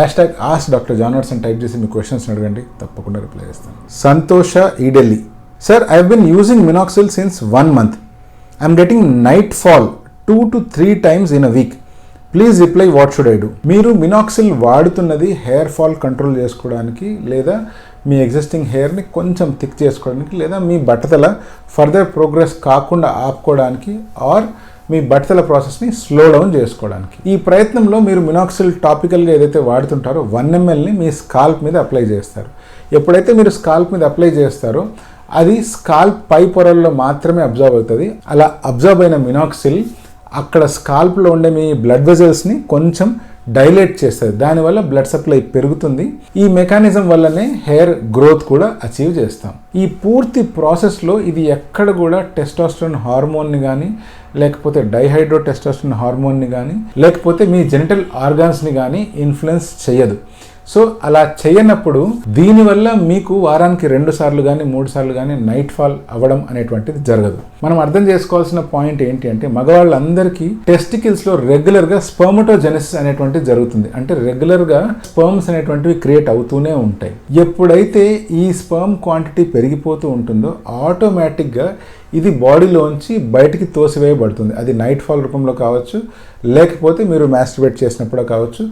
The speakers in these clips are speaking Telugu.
#ask Dr. John Watson type చేసి మీ క్వశ్చన్స్ అడగండి, తప్పకుండా రిప్లై చేస్తాను. Santosh Edelli, sir I been using minoxil since 1 month. I'm getting nightfall 2 to 3 times in a week. Please reply what should I do. మీరు మినాక్సిల్ వాడుతున్నది హెయిర్ ఫాల్ కంట్రోల్ చేసుకోవడానికి, లేదా మీ ఎగ్జిస్టింగ్ హెయిర్ని కొంచెం థిక్ చేసుకోవడానికి, లేదా మీ బట్టతల ఫర్దర్ ప్రోగ్రెస్ కాకుండా ఆపుకోవడానికి, ఆర్ మీ బట్టతల ప్రాసెస్ని స్లో డౌన్ చేసుకోవడానికి. ఈ ప్రయత్నంలో మీరు మినాక్సిల్ టాపికల్గా ఏదైతే వాడుతుంటారో 1 mlని మీ స్కాల్ప్ మీద అప్లై చేస్తారు. ఎప్పుడైతే మీరు స్కాల్ప్ మీద అప్లై చేస్తారో అది స్కాల్ప్ పై పొరల్లో మాత్రమే అబ్జర్వ్ అవుతుంది. అలా అబ్జర్వ్ అయిన మినాక్సిల్ అక్కడ స్కాల్ప్లో ఉండే మీ బ్లడ్ వెజల్స్ని కొంచెం డైలేట్ చేస్తుంది. దానివల్ల బ్లడ్ సప్లై పెరుగుతుంది. ఈ మెకానిజం వల్లనే హెయిర్ గ్రోత్ కూడా అచీవ్ చేస్తాం. ఈ పూర్తి ప్రాసెస్లో ఇది ఎక్కడ కూడా టెస్టోస్టెరాన్ హార్మోన్ని కానీ, లేకపోతే డైహైడ్రో టెస్టోస్టెరాన్ హార్మోన్ని కానీ, లేకపోతే మీ జెనిటల్ ఆర్గాన్స్ని కానీ ఇన్ఫ్లుయెన్స్ చేయదు. సో అలా చేయనప్పుడు దీనివల్ల మీకు వారానికి 2 సార్లు కానీ 3 సార్లు కానీ నైట్ ఫాల్ అవ్వడం అనేటువంటిది జరగదు. మనం అర్థం చేసుకోవాల్సిన పాయింట్ ఏంటి అంటే, మగవాళ్ళందరికీ టెస్టికల్స్లో రెగ్యులర్గా స్పర్మటోజెనసిస్ అనేటువంటిది జరుగుతుంది. అంటే రెగ్యులర్గా స్పర్మ్స్ అనేటువంటివి క్రియేట్ అవుతూనే ఉంటాయి. ఎప్పుడైతే ఈ స్పర్మ్ క్వాంటిటీ పెరిగిపోతూ ఉంటుందో ఆటోమేటిక్గా ఇది బాడీలోంచి బయటికి తోసివేయబడుతుంది. అది నైట్ ఫాల్ రూపంలో కావచ్చు, లేకపోతే మీరు మాస్టర్బేట్ చేసినప్పుడో కావచ్చు,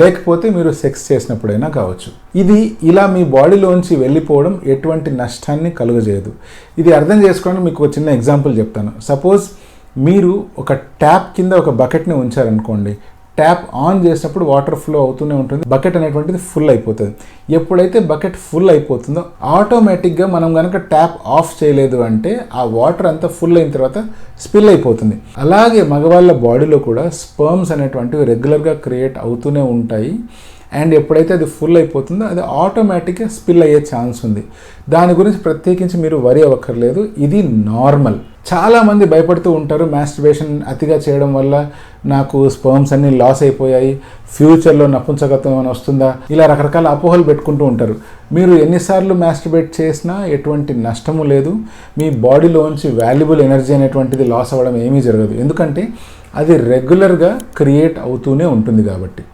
లేకపోతే మీరు సెక్స్ చేసినప్పుడైనా కావచ్చు. ఇది ఇలా మీ బాడీలోంచి వెళ్ళిపోవడం ఎటువంటి నష్టాన్ని కలుగజేయదు. ఇది అర్థం చేసుకోవడానికి మీకు ఒక చిన్న ఎగ్జాంపుల్ చెప్తాను. సపోజ్ మీరు ఒక ట్యాప్ కింద ఒక బకెట్ని ఉంచారనుకోండి. ట్యాప్ ఆన్ చేసినప్పుడు వాటర్ ఫ్లో అవుతూనే ఉంటుంది, బకెట్ అనేటువంటిది ఫుల్ అయిపోతుంది. ఎప్పుడైతే బకెట్ ఫుల్ అయిపోతుందో ఆటోమేటిక్గా మనం కనుక ట్యాప్ ఆఫ్ చేయలేదు అంటే ఆ వాటర్ అంతా ఫుల్ అయిన తర్వాత స్పిల్ అయిపోతుంది. అలాగే మగవాళ్ళ బాడీలో కూడా స్పర్మ్స్ అనేటువంటివి రెగ్యులర్గా క్రియేట్ అవుతూనే ఉంటాయి. అండ్ ఎప్పుడైతే అది ఫుల్ అయిపోతుందో అది ఆటోమేటిక్గా స్పిల్ అయ్యే ఛాన్స్ ఉంది. దాని గురించి ప్రత్యేకించి మీరు వరి అవ్వక్కర్లేదు, ఇది నార్మల్. చాలామంది భయపడుతూ ఉంటారు, మాస్టర్బేషన్ అతిగా చేయడం వల్ల నాకు స్పర్మ్స్ అన్నీ లాస్ అయిపోయాయి, ఫ్యూచర్లో నపుంసకత్వం ఏమైనా వస్తుందా, ఇలా రకరకాల అపోహలు పెట్టుకుంటూ ఉంటారు. మీరు ఎన్నిసార్లు మాస్టర్బేట్ చేసినా ఎటువంటి నష్టము లేదు. మీ బాడీలోంచి వాల్యుబుల్ ఎనర్జీ అనేటువంటిది లాస్ అవ్వడం ఏమీ జరగదు. ఎందుకంటే అది రెగ్యులర్గా క్రియేట్ అవుతూనే ఉంటుంది కాబట్టి.